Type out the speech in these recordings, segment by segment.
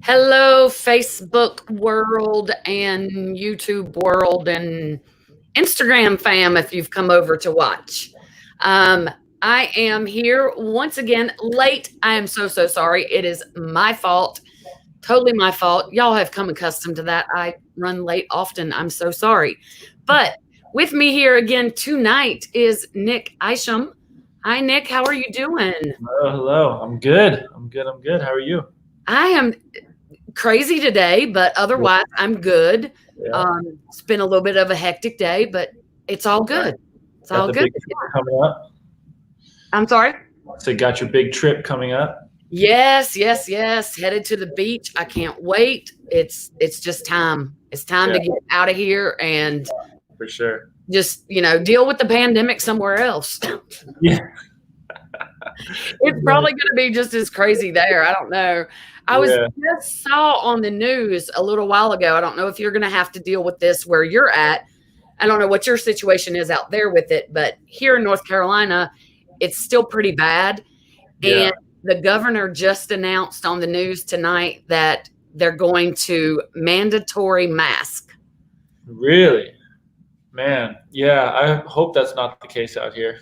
Hello, Facebook world and YouTube world and Instagram fam, if you've come over to watch. Um, I am here once again late. I am so sorry. It is my fault. Totally my fault. Y'all have come accustomed to that. I run late often. I'm so sorry. But with me here again tonight is Nick Isham. Hi, Nick. How are you doing? Hello. I'm good. I'm good. How are you? I am crazy today, but otherwise I'm good. Yeah. It's been a little bit of a hectic day, but it's all good. It's Got all the good. big trip coming up. I'm sorry. So got your big trip coming up. Yes. Headed to the beach. I can't wait. It's just time. It's time to get out of here and For sure. just, deal with the pandemic somewhere else. Yeah. It's probably going to be just as crazy there. I don't know. I was just saw on the news a little while ago. I don't know if you're going to have to deal with this where you're at. I don't know what your situation is out there with it, but here in North Carolina, it's still pretty bad. Yeah. And the governor just announced on the news tonight that they're going to mandatory mask. Really? Man. Yeah. I hope that's not the case out here.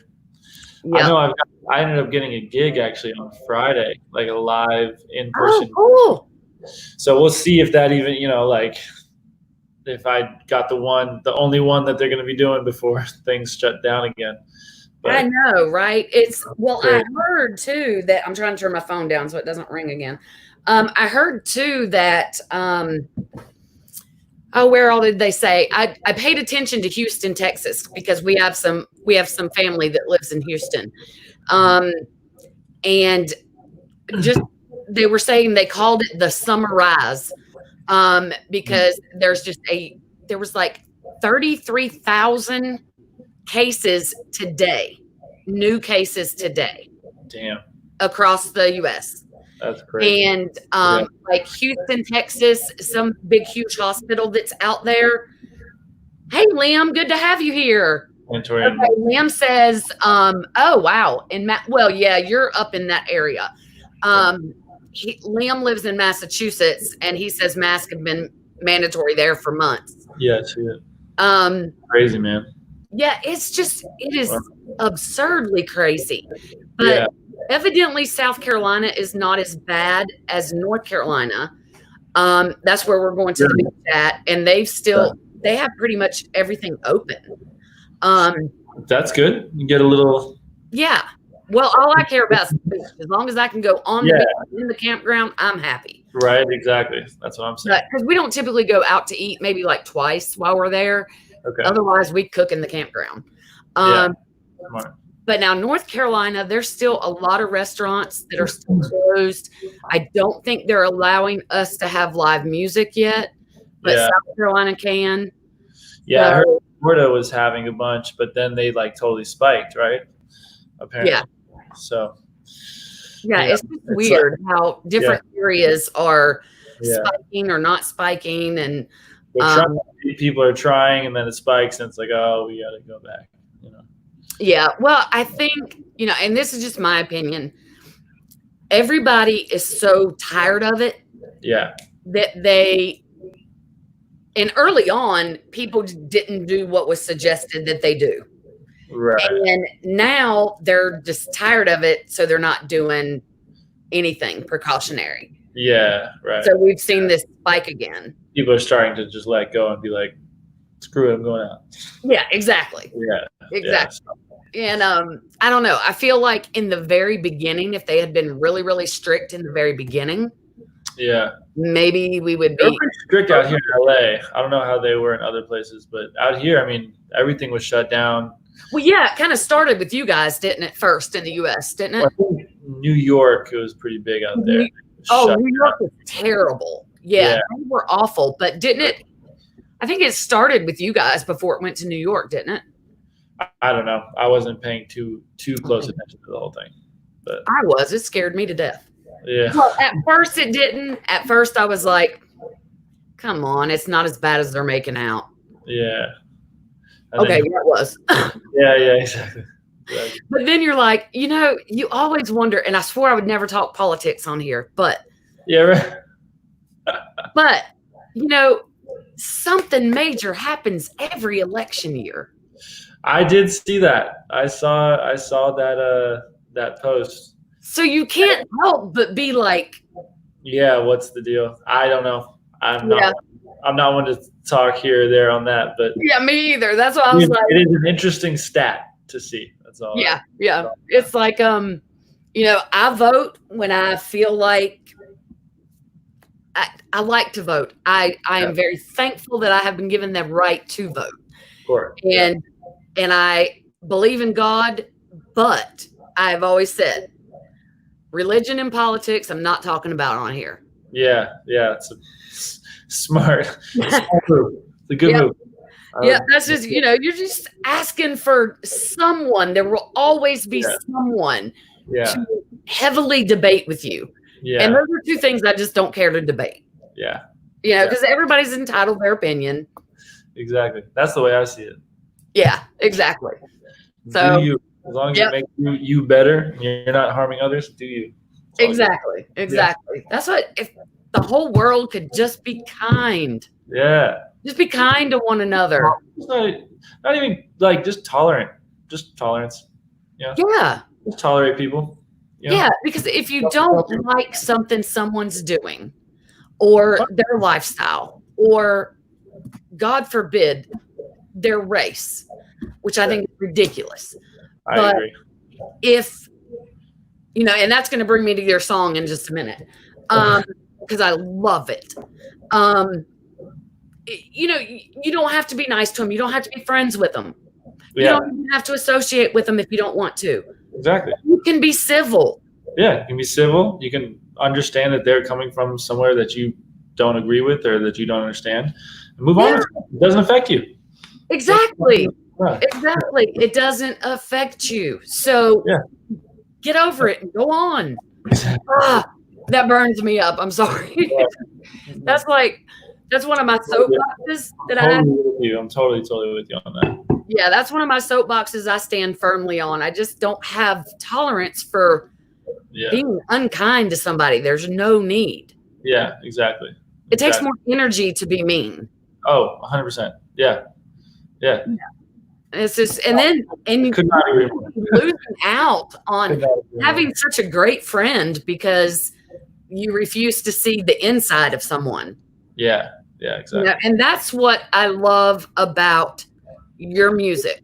Yeah. I know I ended up getting a gig actually on Friday, like a live in-person. Oh, cool. So we'll see if that even, if I got the only one that they're going to be doing before things shut down again. But I know, right? I heard too that I'm trying to turn my phone down so it doesn't ring again. I heard too that, where all did they say? I paid attention to Houston, Texas, because we have some family that lives in Houston. And just they were saying they called it the summer rise, because there was like 33,000 cases today, new cases today. Damn. Across the U.S. That's crazy. And like Houston, Texas, some big, huge hospital that's out there. Hey, Liam, good to have you here. Okay, Liam says, oh, wow. You're up in that area. Liam lives in Massachusetts, and he says masks have been mandatory there for months. Yes. Crazy, man. Yeah, it is absurdly crazy. But evidently, South Carolina is not as bad as North Carolina. That's where we're going to the beach at, and they have pretty much everything open. That's good. You get a little. Yeah. Well, all I care about is the beach. As long as I can go on the beach in the campground, I'm happy. Right. Exactly. That's what I'm saying. Because we don't typically go out to eat, maybe like twice while we're there. Okay. Otherwise, we cook in the campground. But now North Carolina, there's still a lot of restaurants that are still closed. I don't think they're allowing us to have live music yet, but South Carolina can. Yeah, I heard Florida was having a bunch, but then they like totally spiked, right? Apparently. Yeah. So. Yeah, it's just weird how different areas are spiking or not spiking, and people are trying, and then it spikes, and it's like, oh, we got to go back. Yeah, well, I think, and this is just my opinion, everybody is so tired of it. Yeah. That and early on, people didn't do what was suggested that they do. Right. And now they're just tired of it, so they're not doing anything precautionary. Yeah, right. So we've seen this spike again. People are starting to just let go and be like, screw it, I'm going out. Yeah, exactly. Yeah. Exactly. Yeah. And I don't know. I feel like in the very beginning, if they had been really, really strict in the very beginning, maybe we would be. They're pretty strict out here in LA. I don't know how they were in other places, but out here, I mean, everything was shut down. Well, yeah, it kind of started with you guys, didn't it, first in the U.S., didn't it? Well, I think New York, it was pretty big out there. New York was terrible. Yeah, they were awful. But didn't it? I think it started with you guys before it went to New York, didn't it? I don't know. I wasn't paying too close attention to the whole thing. But I was. It scared me to death. Yeah. Well, at first it didn't. At first I was like, come on, it's not as bad as they're making out. Yeah. Okay, yeah, it was. Yeah, exactly. But then you're like, you always wonder, and I swore I would never talk politics on here, but yeah, right. But, something major happens every election year. I did see that. I saw that post. So you can't help but be like, yeah, what's the deal? I don't know. I'm yeah, not one to talk here or there on that, but yeah, me either. That's what I was like. It is an interesting stat to see. That's all. Yeah, yeah. It's like, I vote when I feel like I like to vote. I am very thankful that I have been given the right to vote. Of course. And I believe in God, but I've always said religion and politics, I'm not talking about on here. Yeah, it's a smart move. It's a good move. Yeah, that's just, you're just asking for someone. There will always be someone to heavily debate with you. Yeah. And those are two things I just don't care to debate. Yeah. Because everybody's entitled to their opinion. Exactly. That's the way I see it. Yeah, exactly. So do you. As long as it makes you better, you're not harming others, do you. Exactly. Yeah. That's what, if the whole world could just be kind. Yeah. Just be kind to one another. Not even like just tolerant. Just tolerance. Yeah. Yeah. Just tolerate people. Yeah, because if you don't like something someone's doing, or their lifestyle, or God forbid, their race, which I think is ridiculous. I agree. If, and that's going to bring me to your song in just a minute, because I love it. You don't have to be nice to them. You don't have to be friends with them. You don't even have to associate with them if you don't want to. Exactly. You can be civil. Yeah, you can be civil. You can understand that they're coming from somewhere that you don't agree with or that you don't understand. And move on. It doesn't affect you. Exactly. Exactly. It doesn't affect you. So get over it and go on. That burns me up. I'm sorry. That's one of my soapboxes that I have. I'm totally with you on that. Yeah, that's one of my soapboxes I stand firmly on. I just don't have tolerance for being unkind to somebody. There's no need. Yeah, exactly. It takes more energy to be mean. Oh, 100%. Yeah. It's just, and you could not agree more. losing out on having such a great friend because you refuse to see the inside of someone. Yeah, exactly. And that's what I love about your music.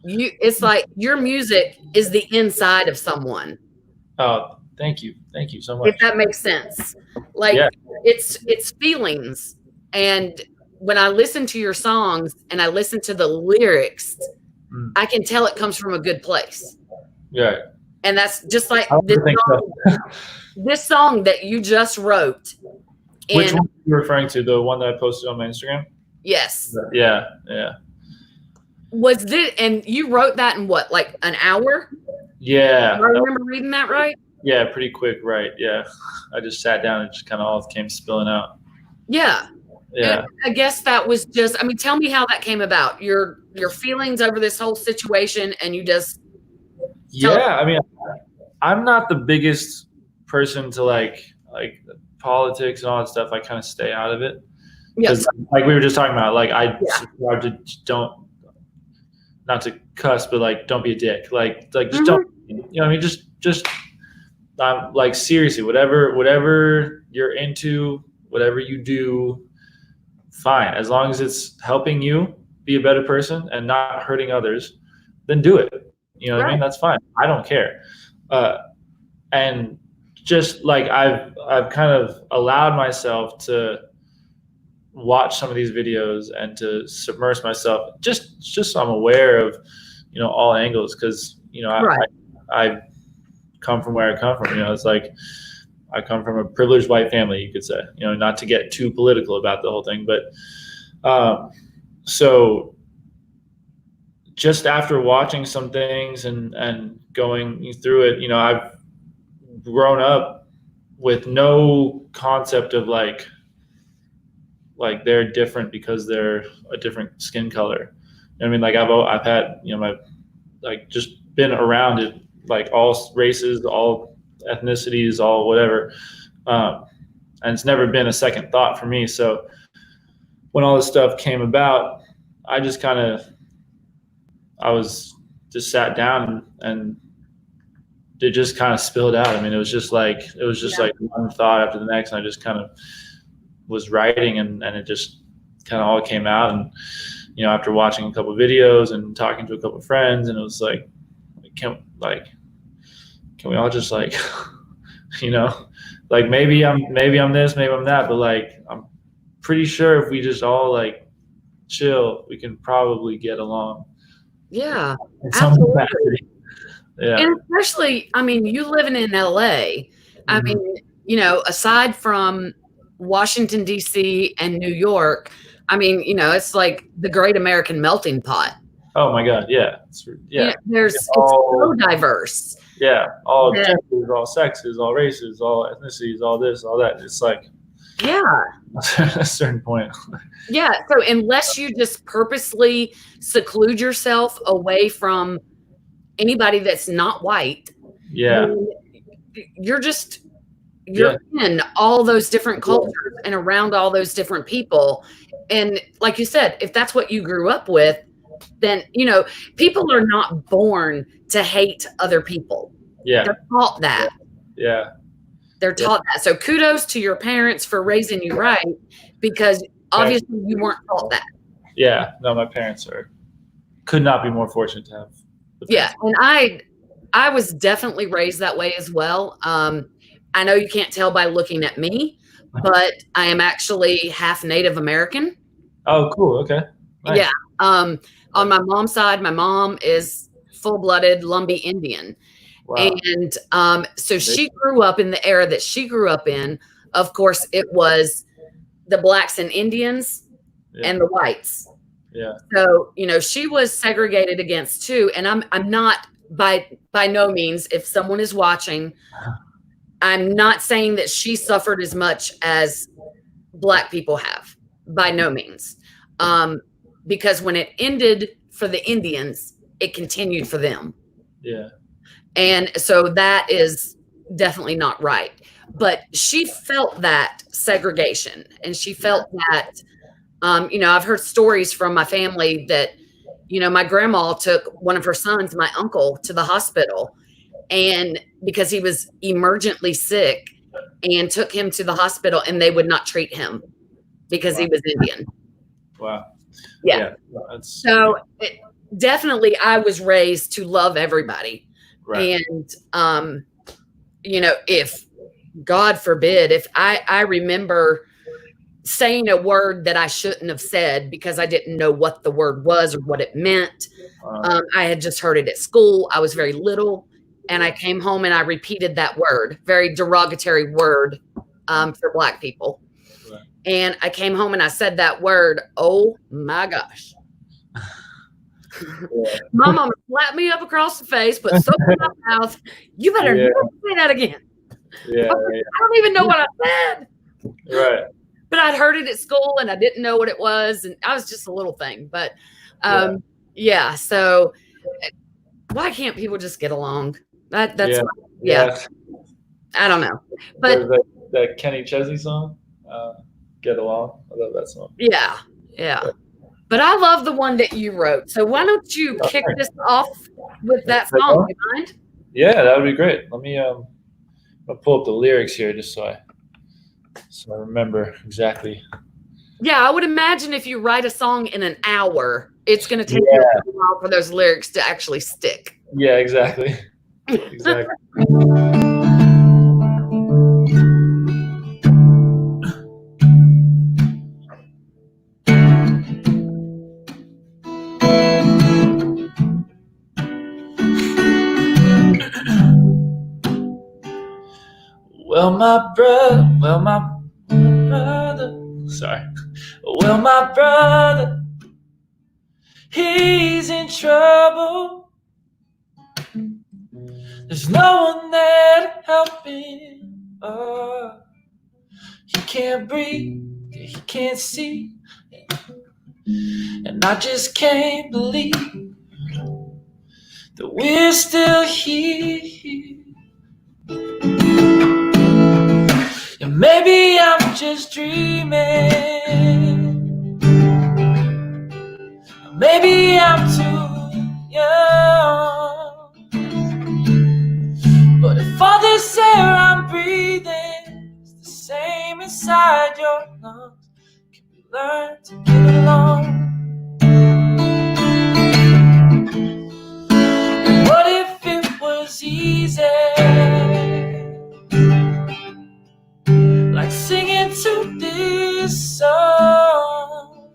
It's like your music is the inside of someone. Oh, thank you so much. If that makes sense. Like it's feelings. And when I listen to your songs and I listen to the lyrics, I can tell it comes from a good place. Yeah. And that's just like this song that you just wrote. Which one are you referring to? The one that I posted on my Instagram? Yes. Yeah. Was this, and you wrote that in what, like an hour? Yeah. Do I remember reading that right? Yeah, pretty quick, right? Yeah. I just sat down and just kind of all came spilling out. Yeah. Yeah. And I guess that was just, tell me how that came about. Your feelings over this whole situation, and you just. I'm not the biggest person to like politics and all that stuff. I kind of stay out of it. Yes. Like we were just talking about, like I subscribe to not to cuss, but like don't be a dick. Like just don't. Just like seriously, whatever you're into, whatever you do, fine. As long as it's helping you be a better person and not hurting others, then do it. You know what I mean? That's fine. I don't care. And just like I've kind of allowed myself to watch some of these videos and to submerge myself just so I'm aware of, all angles. Cause I come from where I come from, it's like I come from a privileged white family, you could say, not to get too political about the whole thing, but, so just after watching some things and going through it, I've grown up with no concept of like they're different because they're a different skin color. Like I've had, my, like just been around it, like all races, all ethnicities, all whatever. and it's never been a second thought for me. So when all this stuff came about, I just sat down and it just kind of spilled out. I mean, it was just like one thought after the next, and I just kind of was writing, and it just kind of all came out. And after watching a couple of videos and talking to a couple of friends, and it was like, can we all just like, like maybe I'm this, maybe I'm that, but like I'm pretty sure if we just all like chill, we can probably get along. Yeah, absolutely. Yeah. And especially, I mean, you living in LA, I mean, aside from Washington, D.C. and New York, I mean, it's like the great American melting pot. Oh my God. Yeah. It's so diverse. Yeah. All genders, all sexes, all races, all ethnicities, all this, all that. It's like, yeah. At a certain point. Yeah. So unless you just purposely seclude yourself away from anybody that's not white, yeah, you're in all those different cultures and around all those different people. And like you said, if that's what you grew up with, then people are not born to hate other people. Yeah, they're taught that. Yeah, they're taught that. So kudos to your parents for raising you right, because obviously you weren't taught that. Yeah, no, my parents could not be more fortunate to have. Yeah, and I was definitely raised that way as well. I know you can't tell by looking at me, but I am actually half Native American. Oh, cool. Okay. Nice. Yeah. On my mom's side, my mom is full-blooded Lumbee Indian. Wow. And so she grew up in the era that she grew up in. Of course, it was the blacks and Indians and the whites. Yeah. So, she was segregated against too. And I'm not by no means, if someone is watching, I'm not saying that she suffered as much as black people have, by no means. Because when it ended for the Indians, it continued for them. Yeah. And so that is definitely not right. But she felt that segregation, and she felt that, I've heard stories from my family that, my grandma took one of her sons, my uncle, to the hospital, and because he was emergently sick, and took him to the hospital, and they would not treat him because he was Indian. Wow. Yeah. So definitely I was raised to love everybody. Right. And, if God forbid, if I remember saying a word that I shouldn't have said because I didn't know what the word was or what it meant. I had just heard it at school. I was very little, and I came home and I repeated that word, very derogatory word for black people. Right. And I came home and I said that word. Oh my gosh. Yeah. My mama slapped me up across the face, put soap in my mouth. You better never say that again. Yeah, I don't even know what I said. Right. But I'd heard it at school and I didn't know what it was. And I was just a little thing. But so why can't people just get along? That's I don't know. But that Kenny Chesney song, Get Along. I love that song. Yeah. But I love the one that you wrote. So why don't you kick this off with that song? Do you mind? Yeah, that would be great. Let me I'll pull up the lyrics here just so I remember exactly. Yeah, I would imagine if you write a song in an hour, it's going to take you a while for those lyrics to actually stick. Yeah, exactly. Exactly. Well, my brother, he's in trouble. There's no one there to help him. He can't breathe, he can't see, and I just can't believe that we're still here. And maybe I'm just dreaming. Maybe I'm too young. But if all this air I'm breathing is the same inside your lungs, can we learn to get along? What if it was easy? Like singing to this song.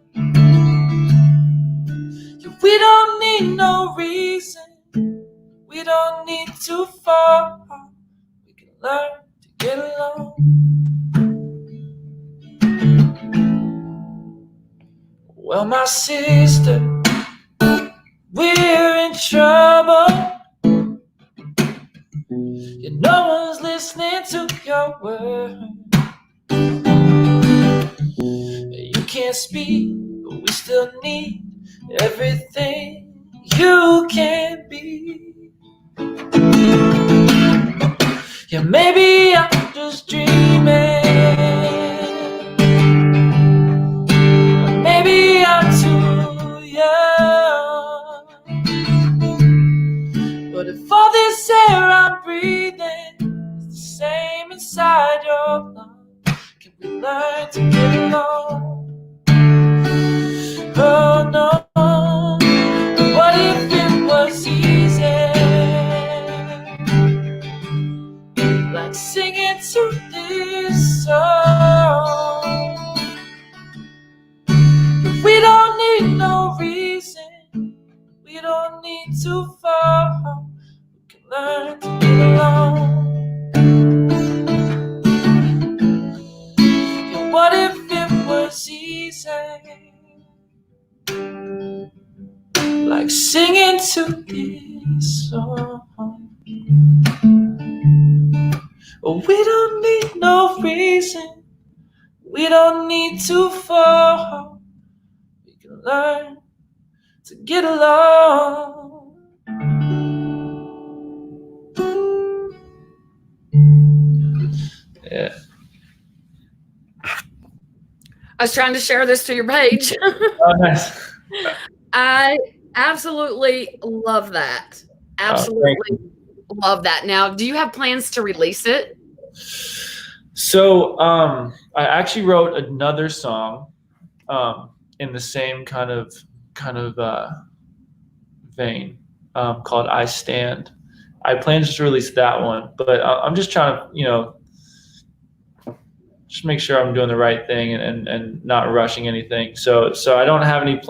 Yeah, we don't need no reason. We don't need to fall. We can learn to get along. Well, my sister, we're in trouble. Yeah, no one's listening to your words. You can't speak, but we still need everything you can be. Yeah, maybe I'm just dreaming. Maybe I'm too young. But if all this air I'm breathing is the same inside your lungs, can we learn to get along? Oh no, what if it was easy? Like singing to this song. We don't need no reason. We don't need to fall. We can learn to get along. Yeah, what if it was easy? Like singing to this song. We don't need no reason. We don't need to fall. We can learn to get along. Yeah. I was trying to share this to your page. Oh, nice. I absolutely love that. Absolutely love that. Now, do you have plans to release it? So I actually wrote another song in the same kind of vein called I Stand. I plan to just release that one, but I'm just trying to, just make sure I'm doing the right thing and not rushing anything. So I don't have any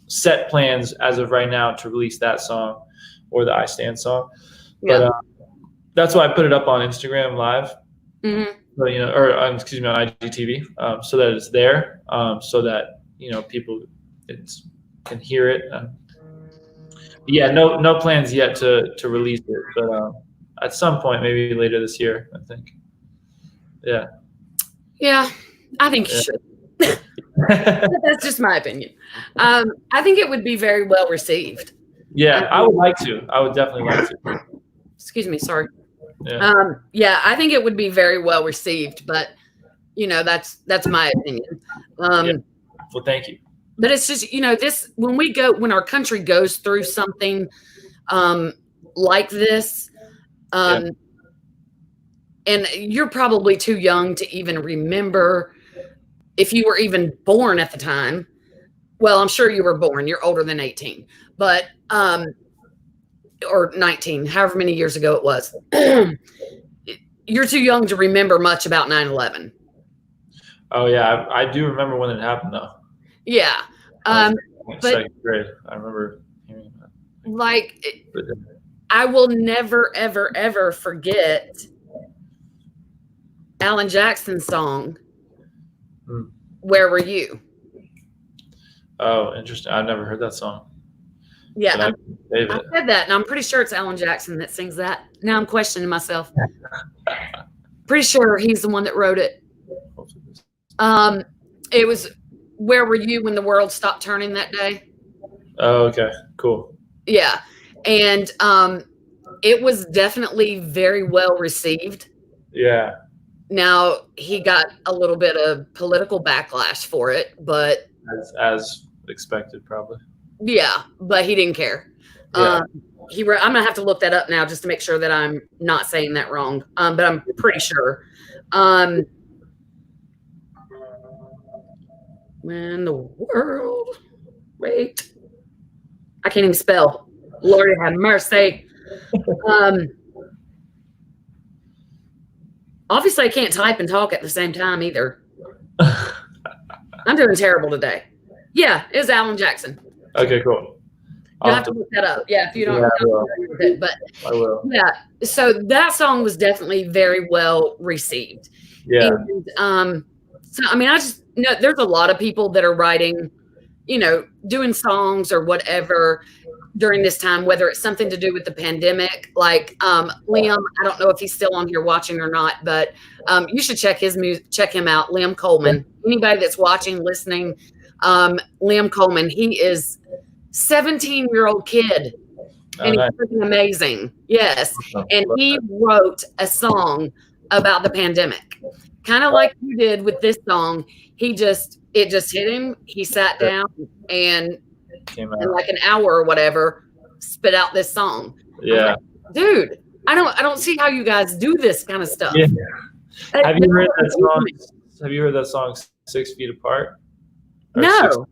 set plans as of right now to release that song or the I Stand song. Yeah. But that's why I put it up on Instagram Live. Mm-hmm. So, or on IGTV, so that it's there, so that people can hear it. Yeah, no plans yet to release it, but at some point, maybe later this year, I think. Yeah. Yeah, I think you should. That's just my opinion. I think it would be very well received. Yeah, I would like to. I would definitely like to. Excuse me, sorry. Yeah. Yeah, I think it would be very well received, but that's my opinion. Yeah. Well, thank you. But it's just, this, when our country goes through something like this, and you're probably too young to even remember if you were even born at the time. Well, I'm sure you were born. You're older than 18, but or 19, however many years ago it was. You're too young to remember much about 9/11. Oh yeah, I do remember when it happened though. Yeah. But second grade, I remember hearing that. I will never, ever, ever forget Alan Jackson's song, Where Were You? Oh, interesting. I've never heard that song. Yeah, I said that, and I'm pretty sure it's Alan Jackson that sings that. Now I'm questioning myself. Pretty sure he's the one that wrote it. It was Where Were You When the World Stopped Turning That Day? Oh, okay. Cool. Yeah. And it was definitely very well received. Yeah. Now he got a little bit of political backlash for it, but as expected, probably. yeah, but he didn't care. Yeah. I'm gonna have to look that up now just to make sure that I'm not saying that wrong. But I'm pretty sure. When the world, wait, I can't even spell. Lord have mercy. Obviously, I can't type and talk at the same time either. I'm doing terrible today. Yeah, it's Alan Jackson. Okay, cool. You'll have to look that up. Yeah, if you don't know it, but I will. Yeah, so that song was definitely very well received. Yeah. And, so I mean, I just know there's a lot of people that are writing, doing songs or whatever during this time, whether it's something to do with the pandemic. Like Liam, I don't know if he's still on here watching or not, but you should check him out, Liam Coleman. Anybody that's watching, listening, Liam Coleman, he is 17-year-old kid. And he's freaking amazing. Yes. And he wrote a song about the pandemic. Kind of like you did with this song. It just hit him. He sat down and in like an hour or whatever, spit out this song. Yeah. Like, dude, I don't see how you guys do this kind of stuff. Yeah. Have you heard that song? Have you heard that song 6 Feet Apart? No.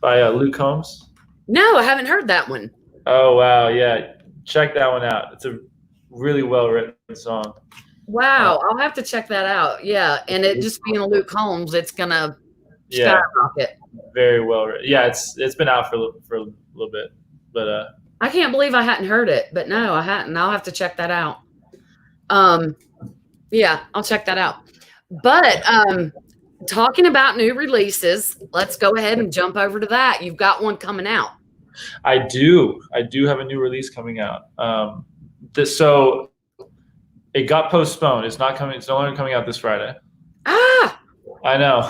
By Luke Combs? No, I haven't heard that one. Oh, wow. Yeah. Check that one out. It's a really well-written song. Wow. I'll have to check that out. Yeah. And it just being Luke Combs, it's going to skyrocket. Very well written. Yeah, it's been out for a little bit. But I can't believe I hadn't heard it. But no, I hadn't. I'll have to check that out. Yeah, I'll check that out. But talking about new releases, let's go ahead and jump over to that. You've got one coming out. I do have a new release coming out. So it got postponed. It's not coming. It's no longer coming out this Friday. Ah, I know.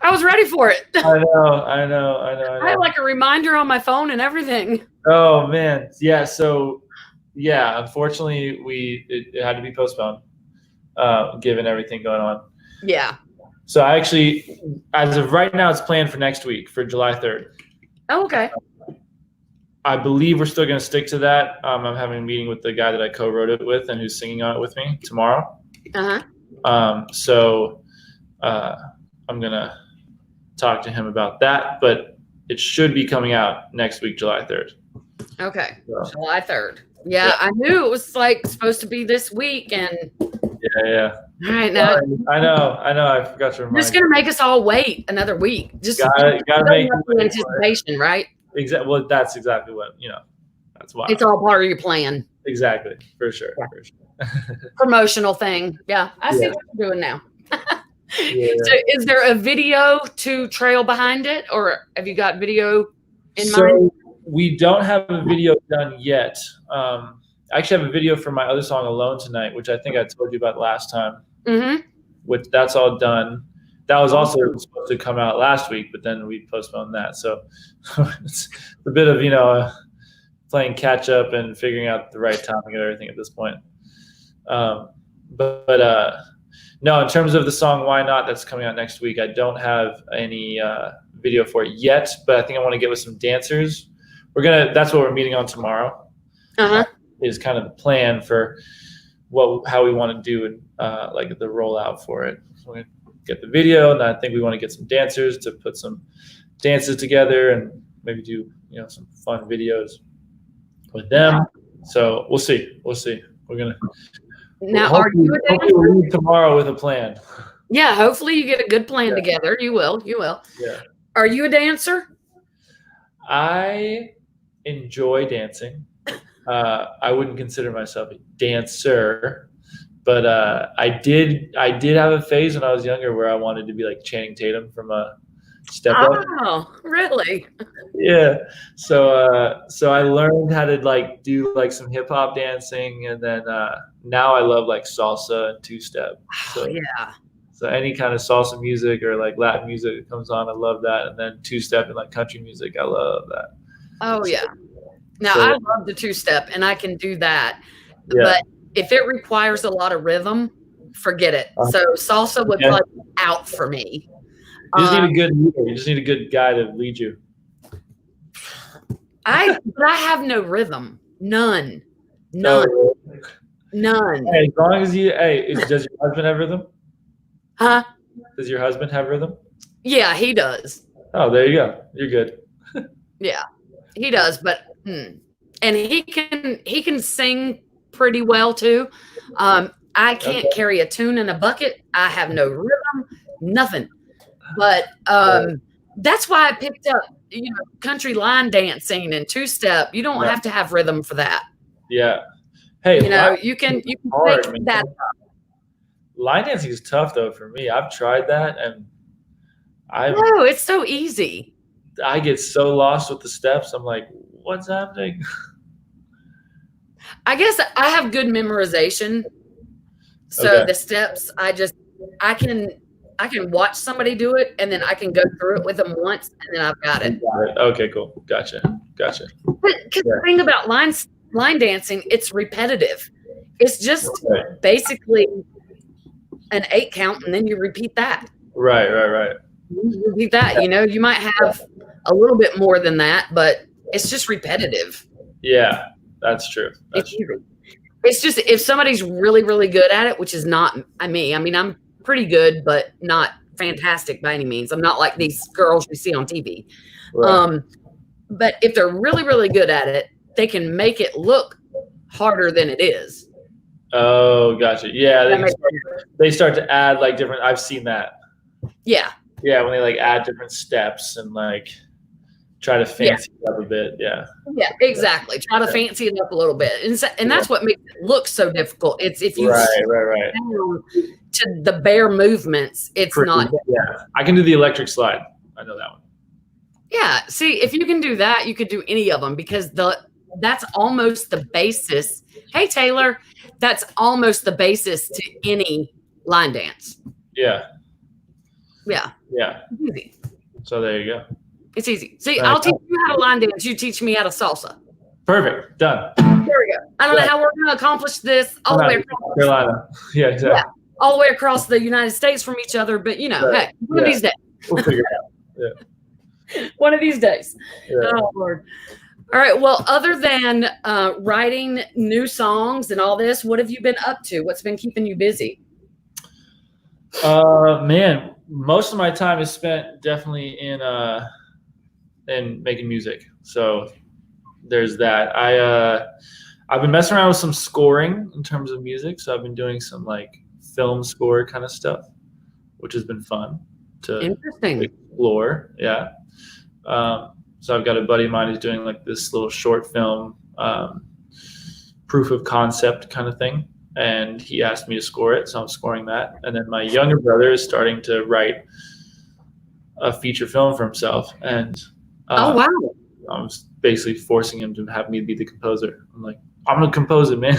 I was ready for it. I know. I had like a reminder on my phone and everything. Oh man, yeah. So yeah, unfortunately, it had to be postponed, given everything going on. Yeah. So I actually, as of right now, it's planned for next week, for July 3rd. Oh, okay. I believe we're still going to stick to that. I'm having a meeting with the guy that I co-wrote it with and who's singing on it with me tomorrow. So I'm going to talk to him about that, but it should be coming out next week, July 3rd. Okay. So. July 3rd. Yeah, I knew it was like supposed to be this week, and yeah. All right, now I know. I forgot to remind. Just gonna make us all wait another week. Just gotta make anticipation, right? Exactly. Well, that's exactly what That's why it's all part of your plan. Exactly, for sure. Yeah. For sure. Promotional thing. Yeah, I see what you're doing now. So, is there a video to trail behind it, or have you got video in mind? We don't have a video done yet. I actually have a video for my other song, Alone Tonight, which I think I told you about last time. Mm-hmm. Which that's all done. That was also supposed to come out last week, but then we postponed that. So it's a bit of, playing catch up and figuring out the right timing of everything at this point. No, in terms of the song Why Not that's coming out next week, I don't have any video for it yet, but I think I want to get with some dancers. That's what we're meeting on tomorrow. Is kind of the plan for how we want to do like the rollout for it. So we're gonna get the video, and I think we want to get some dancers to put some dances together and maybe do some fun videos with them. So we'll see. We're gonna are you a dancer? We'll leave tomorrow with a plan. Yeah, hopefully you get a good plan together. You will. Yeah. Are you a dancer? I enjoy dancing. I wouldn't consider myself a dancer, but I did have a phase when I was younger where I wanted to be like Channing Tatum from Step Up. Oh, really? Yeah. So I learned how to like do like some hip hop dancing, and then now I love like salsa and two-step. So, yeah. So any kind of salsa music or like Latin music that comes on, I love that. And then two-step and like country music, I love that. Oh yeah. Now I love the two-step, and I can do that. Yeah. But if it requires a lot of rhythm, forget it. So salsa was Yeah. like out for me. You just need a good leader. You just need a good guy to lead you. But I have no rhythm. None. Oh, None. hey, as long as you, does your husband have rhythm? Huh? Does your husband have rhythm? Yeah, he does. Oh, there you go. You're good. Yeah, he does. But and he can sing pretty well too. I can't carry a tune in a bucket. I have no rhythm, nothing. But that's why I picked up, country line dancing and two-step. You don't have to have rhythm for that. Yeah. Hey, you can hard, make that. Line dancing is tough though for me. I've tried that and No, it's so easy. I get so lost with the steps. I'm like, what's happening? I guess I have good memorization. So the steps, I can watch somebody do it and then I can go through it with them once and then I've got it. Okay, cool. Gotcha. But the thing about line dancing, it's repetitive. It's just basically an 8 count and then you repeat that. Right. You repeat that, you might have a little bit more than that, but it's just repetitive. Yeah, that's true. It's just if somebody's really, really good at it, which is not me. I mean, I'm pretty good, but not fantastic by any means. I'm not like these girls you see on TV. Right. But if they're really, really good at it, they can make it look harder than it is. Oh, gotcha. Yeah, they start to add like different. I've seen that. Yeah. Yeah, when they like add different steps and like try to fancy it up a bit. Yeah. Yeah, exactly. Try to fancy it up a little bit, and that's what makes it look so difficult. It's if you right down to the bare movements, it's not. Yeah, I can do the electric slide. I know that one. Yeah. See, if you can do that, you could do any of them because that's almost the basis. Hey, Taylor, that's almost the basis to any line dance. Yeah. Yeah. It's easy. So there you go. It's easy. See, I'll teach you how to line dance. You teach me how to salsa. Perfect. Done. There we go. I don't know how we're going to accomplish this all the way across Carolina. Yeah, exactly. Yeah, all the way across the United States from each other. But, hey, one of these days. We'll figure it out. Yeah. One of these days. Yeah. Oh, Lord. All right. Well, other than writing new songs and all this, what have you been up to? What's been keeping you busy? Man, most of my time is spent definitely in making music. So there's that. I've been messing around with some scoring in terms of music. So I've been doing some like film score kind of stuff, which has been fun to explore. Yeah. So I've got a buddy of mine who's doing like this little short film, proof of concept kind of thing. And he asked me to score it. So I'm scoring that. And then my younger brother is starting to write a feature film for himself. And oh, wow. I'm basically forcing him to have me be the composer. I'm like, I'm going to compose it, man.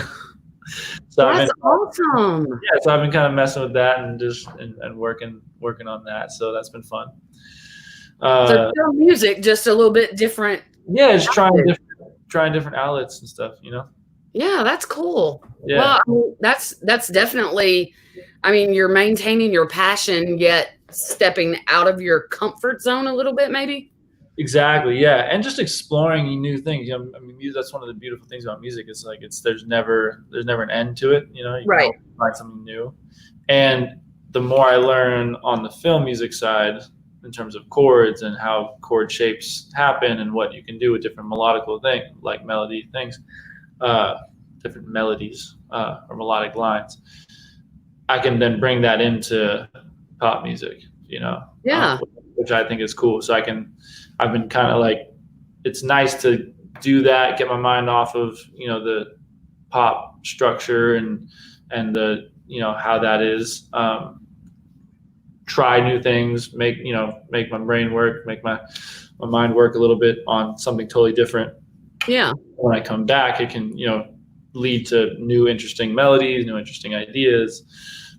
So that's awesome. Yeah. So I've been kind of messing with that and just and working on that. So that's been fun. So film music, just a little bit different. Yeah, just trying different outlets and stuff, Yeah, that's cool. Yeah. Well, I mean, that's definitely, I mean, you're maintaining your passion, yet stepping out of your comfort zone a little bit, maybe. Exactly. Yeah. And just exploring new things. I mean, that's one of the beautiful things about music. It's like, there's never an end to it. You right. Can find something new. And the more I learn on the film music side, in terms of chords and how chord shapes happen and what you can do with different melodical things, like melody things, different melodies or melodic lines, I can then bring that into pop music, Yeah. Which I think is cool. So I've been kind of like, it's nice to do that, get my mind off of, the pop structure and the, how that is, try new things, make my brain work, make my mind work a little bit on something totally different. Yeah. When I come back, it can, lead to new interesting melodies, new interesting ideas,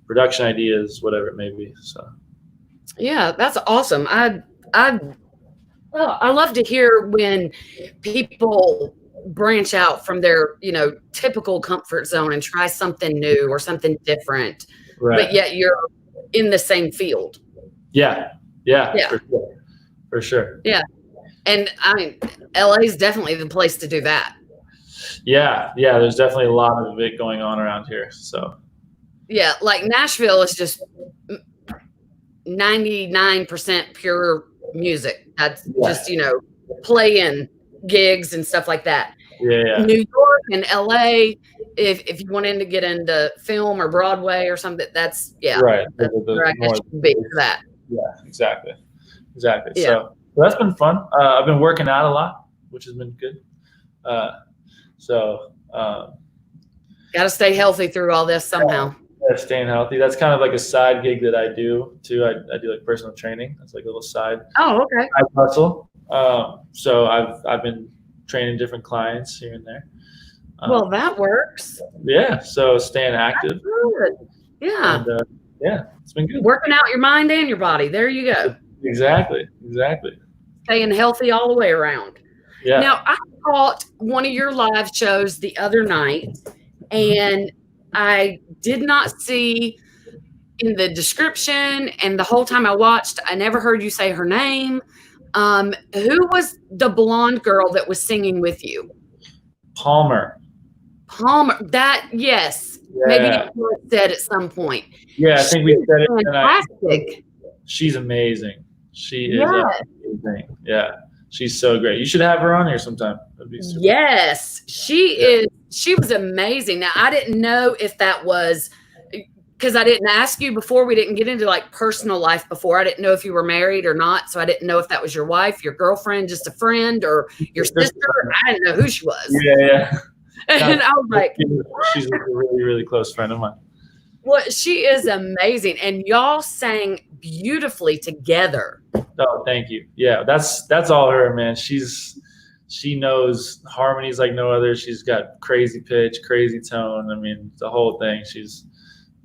production ideas, whatever it may be. So. Yeah, that's awesome. I love to hear when people branch out from their, typical comfort zone and try something new or something different. but yet you're in the same field. Yeah. For sure. Yeah. And I mean, LA is definitely the place to do that. Yeah. There's definitely a lot of it going on around here. So. Yeah, like Nashville is just 99% pure music. That's just, playing gigs and stuff like that. Yeah. New York and LA, if you wanted to get into film or Broadway or something, that's right. That's where I guess you can be for that. Yeah, exactly. Yeah. So that's been fun. I've been working out a lot, which has been good. Got to stay healthy through all this somehow. Yeah, staying healthy. That's kind of like a side gig that I do too. I do like personal training. That's like a little side. Oh, okay. Side hustle. So I've been training different clients here and there. Well, that works. Yeah. So staying active. That's good. Yeah. And, it's been good. Working out your mind and your body. There you go. Exactly. Staying healthy all the way around. Yeah. Now, I caught one of your live shows the other night, and I did not see in the description, and the whole time I watched, I never heard you say her name. Who was the blonde girl that was singing with you? Palmer. That, yes. Yeah. Maybe you said at some point. Yeah, I think we said it. Fantastic. She's amazing. She is amazing. Yeah. She's so great. You should have her on here sometime. That'd be super Yes, she is. She was amazing. Now, I didn't know if that was because I didn't ask you before. We didn't get into like personal life before. I didn't know if you were married or not. So I didn't know if that was your wife, your girlfriend, just a friend, or your sister. I didn't know who she was. Yeah. And I was like, she's a really, really close friend of mine. Well, she is amazing. And y'all sang beautifully together. Oh, thank you. Yeah, that's all her, man. She knows harmonies like no other. She's got crazy pitch, crazy tone. I mean, the whole thing. She's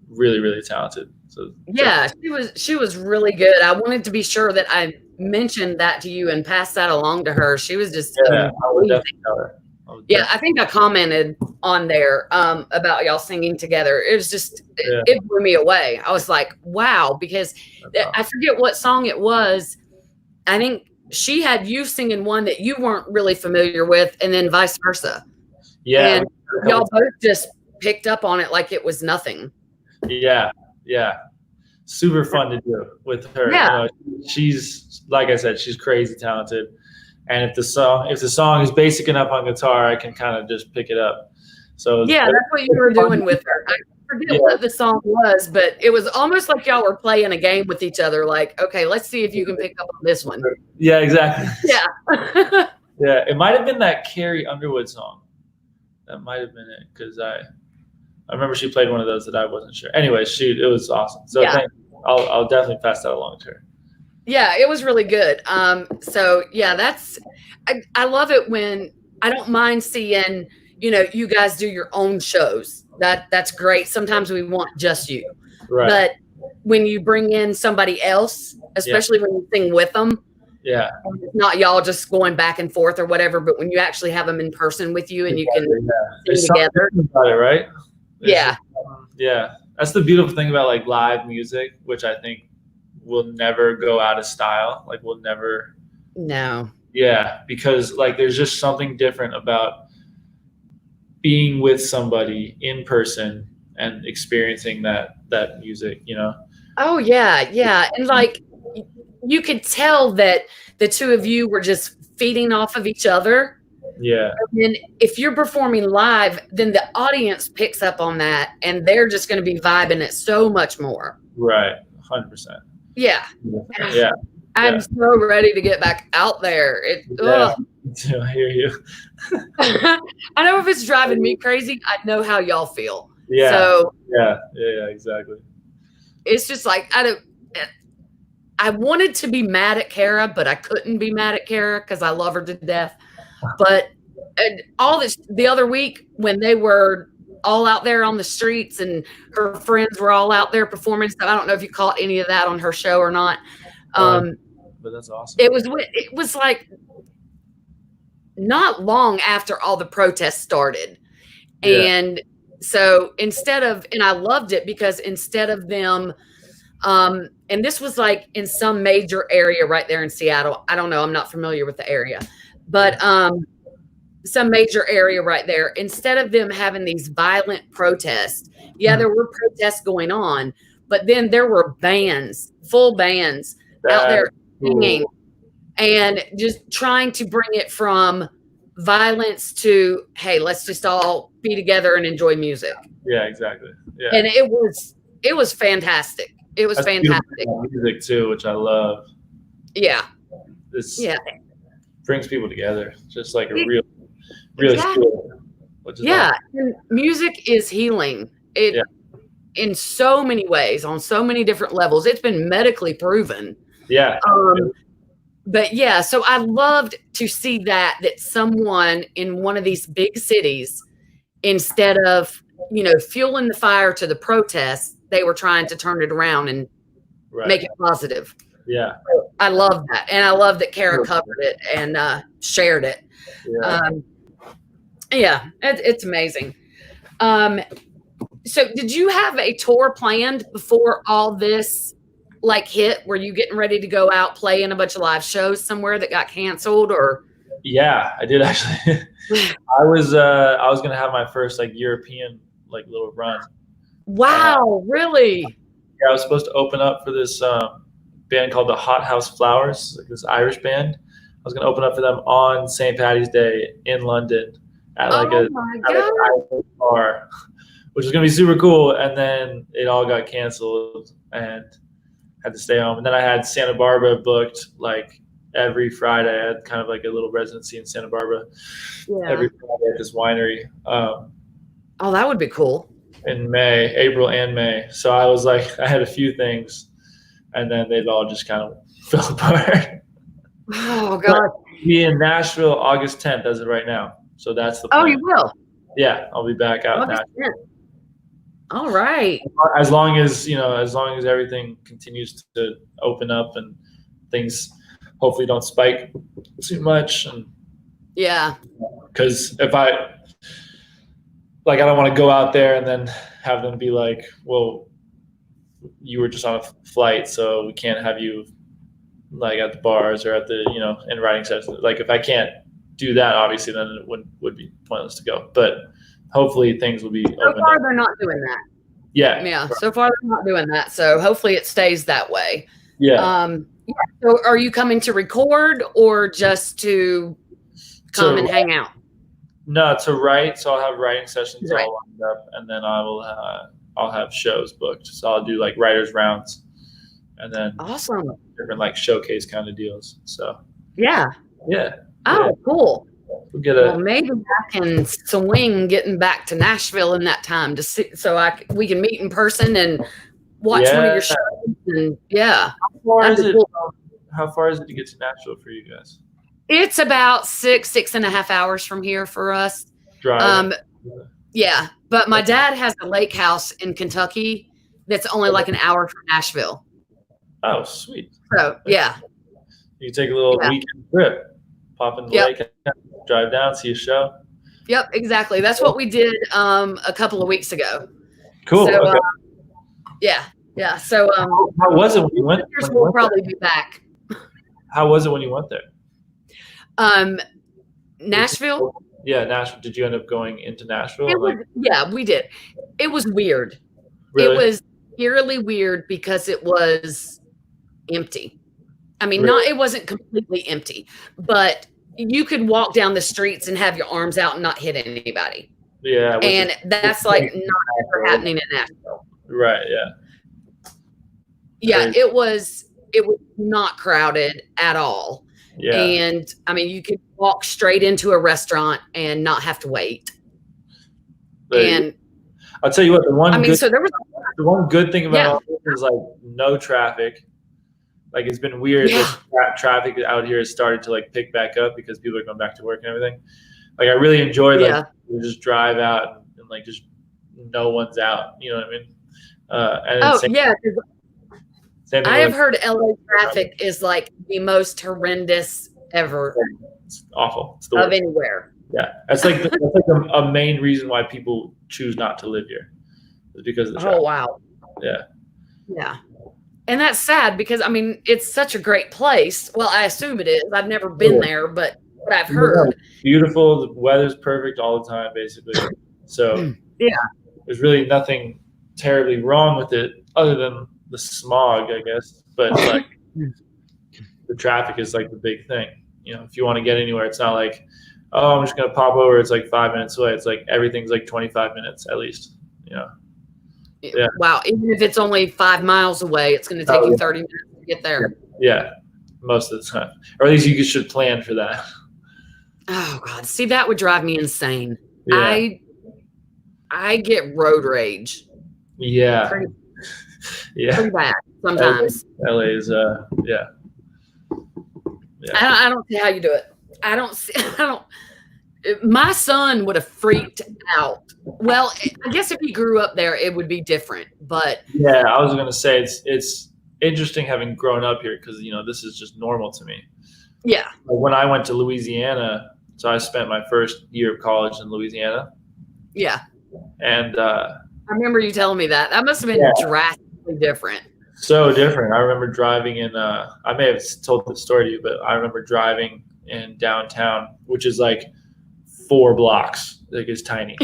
really, really talented. So yeah, she was really good. I wanted to be sure that I mentioned that to you and passed that along to her. She was just I would definitely tell her. Yeah, I think I commented on there about y'all singing together. It was just, it blew me away. I was like, wow, because I forget what song it was. I think she had you singing one that you weren't really familiar with, and then vice versa. Yeah. And y'all both just picked up on it like it was nothing. Yeah. Super fun to do with her. Yeah. She's, like I said, she's crazy talented. And if the song is basic enough on guitar, I can kind of just pick it up. So yeah, that's what you were doing with her. I forget what the song was, but it was almost like y'all were playing a game with each other. Like, okay, let's see if you can pick up on this one. Yeah, exactly. Yeah. Yeah, it might have been that Carrie Underwood song. That might have been it, because I remember she played one of those that I wasn't sure. Anyway, it was awesome. So I'll definitely pass that along to her. Yeah, it was really good. So yeah, I love it when I don't mind seeing, you guys do your own shows. That's great. Sometimes we want just you, right? But when you bring in somebody else, especially when you sing with them, it's not y'all just going back and forth or whatever. But when you actually have them in person with you and you can sing together, about it, right? Yeah. That's the beautiful thing about like live music, which I think will never go out of style. Like we'll never. No. Yeah, because like there's just something different about being with somebody in person and experiencing that music, Oh yeah. And like you could tell that the two of you were just feeding off of each other. Yeah. And if you're performing live, then the audience picks up on that and they're just going to be vibing it so much more. Right. 100%. Yeah. Yeah. I'm so ready to get back out there. I hear you. I know if it's driving me crazy, I know how y'all feel. Yeah. So yeah, exactly. It's just like I wanted to be mad at Kara, but I couldn't be mad at Kara because I love her to death. But all this the other week when they were all out there on the streets and her friends were all out there performing stuff. I don't know if you caught any of that on her show or not. But that's awesome. It was like not long after all the protests started. And So instead of, and I loved it because instead of them, and this was like in some major area right there in Seattle. I don't know. I'm not familiar with the area, but some major area right there. Instead of them having these violent protests, yeah, there were protests going on, but then there were bands, full bands out there singing and just trying to bring it from violence to, hey, let's just all be together and enjoy music. Yeah, exactly. Yeah. And it was fantastic. It was fantastic. Music too, which I love. Yeah. Yeah. Brings people together. Just like a really exactly. And music is healing. In so many ways, on so many different levels. It's been medically proven. Yeah. But yeah, so I loved to see that someone in one of these big cities, instead of, fueling the fire to the protests, they were trying to turn it around and make it positive. Yeah. So I love that. And I love that Kara covered it and shared it. Yeah. It's amazing. So did you have a tour planned before all this hit? Were you getting ready to go out play in a bunch of live shows somewhere that got canceled, or? Yeah, I did actually. I was going to have my first European little run. Wow, really? Yeah, I was supposed to open up for this band called the Hot House Flowers, this Irish band. I was going to open up for them on St. Patty's Day in London at a bar, which was going to be super cool. And then it all got canceled and had to stay home. And then I had Santa Barbara booked every Friday. I had kind of a little residency in Santa Barbara every Friday at this winery. Oh, that would be cool. In April and May. So I was I had a few things, and then they've all just kind of fell apart. Oh, God. Be in Nashville August 10th as of right now. So that's the plan. Oh, you will? Yeah, I'll be back out in Nashville. All right. As long as everything continues to open up and things hopefully don't spike too much. And yeah. Because if I don't want to go out there and then have them be like, well, you were just on a flight, so we can't have you at the bars or at the, in writing sessions. If I can't do that, obviously, then it would be pointless to go. But hopefully things will be open. So far, they're not doing that. Yeah. Yeah. Right. So far, they're not doing that. So hopefully it stays that way. Yeah. So are you coming to record or just to come and hang out? No, to write. So I'll have writing sessions all lined up, and then I'll have shows booked. So I'll do writers rounds, and then awesome different showcase kind of deals. So yeah. Oh, cool. Well, maybe I can swing getting back to Nashville in that time to see, so we can meet in person and watch one of your shows. And How far is it to get to Nashville for you guys? It's about 6.5 hours from here for us. Drive. Yeah, but my dad has a lake house in Kentucky that's only an hour from Nashville. Oh, sweet. So yeah, you can take a little weekend trip, pop in the lake, drive down, see a show. Yep, exactly. That's what we did a couple of weeks ago. Cool. So, okay. Yeah. So how was it when you went? We'll probably be back. How was it when you went there? Nashville. Yeah, Nashville. Did you end up going into Nashville? Yeah, we did. It was weird. Really? It was eerily weird because it was empty. I mean, it wasn't completely empty, but you could walk down the streets and have your arms out and not hit anybody. Yeah. And that's not ever happening in Nashville. Right. Yeah. Yeah, it was not crowded at all. Yeah. And I mean, you could walk straight into a restaurant and not have to wait. And I'll tell you what, the one good thing about all this is no traffic. It's been weird that traffic out here has started to pick back up because people are going back to work and everything. I really enjoyed you just drive out and just no one's out. You know what I mean? I have heard LA traffic is the most horrendous ever. It's awful. It's of anywhere. Yeah, that's like a main reason why people choose not to live here, is because of the traffic. Oh, wow. Yeah. Yeah. And that's sad because, I mean, it's such a great place. Well, I assume it is. I've never been there, but what I've heard. Beautiful. The weather's perfect all the time, basically. So Yeah. there's really nothing terribly wrong with it other than the smog, I guess. But like the traffic is like the big thing. You know, if you want to get anywhere, it's not like, oh, I'm just gonna pop over. It's like 5 minutes away. It's like everything's like 25 minutes at least. You know. Yeah. Wow. Even if it's only 5 miles away, it's going to take you 30 minutes to get there. Yeah, most of the time, or at least you should plan for that. Oh God, see, that would drive me insane. Yeah. I get road rage. Yeah. Pretty bad sometimes. LA is yeah. I don't see how you do it. I don't. My son would have freaked out. Well, I guess if he grew up there, it would be different. But yeah, I was gonna say it's interesting having grown up here because this is just normal to me. Yeah. Like when I went to Louisiana, so I spent my first year of college in Louisiana. Yeah. And I remember you telling me that. That must have been drastically different. So different. I remember driving in. I may have told the story to you, but I remember driving in downtown, which is like 4 blocks. Like it's tiny.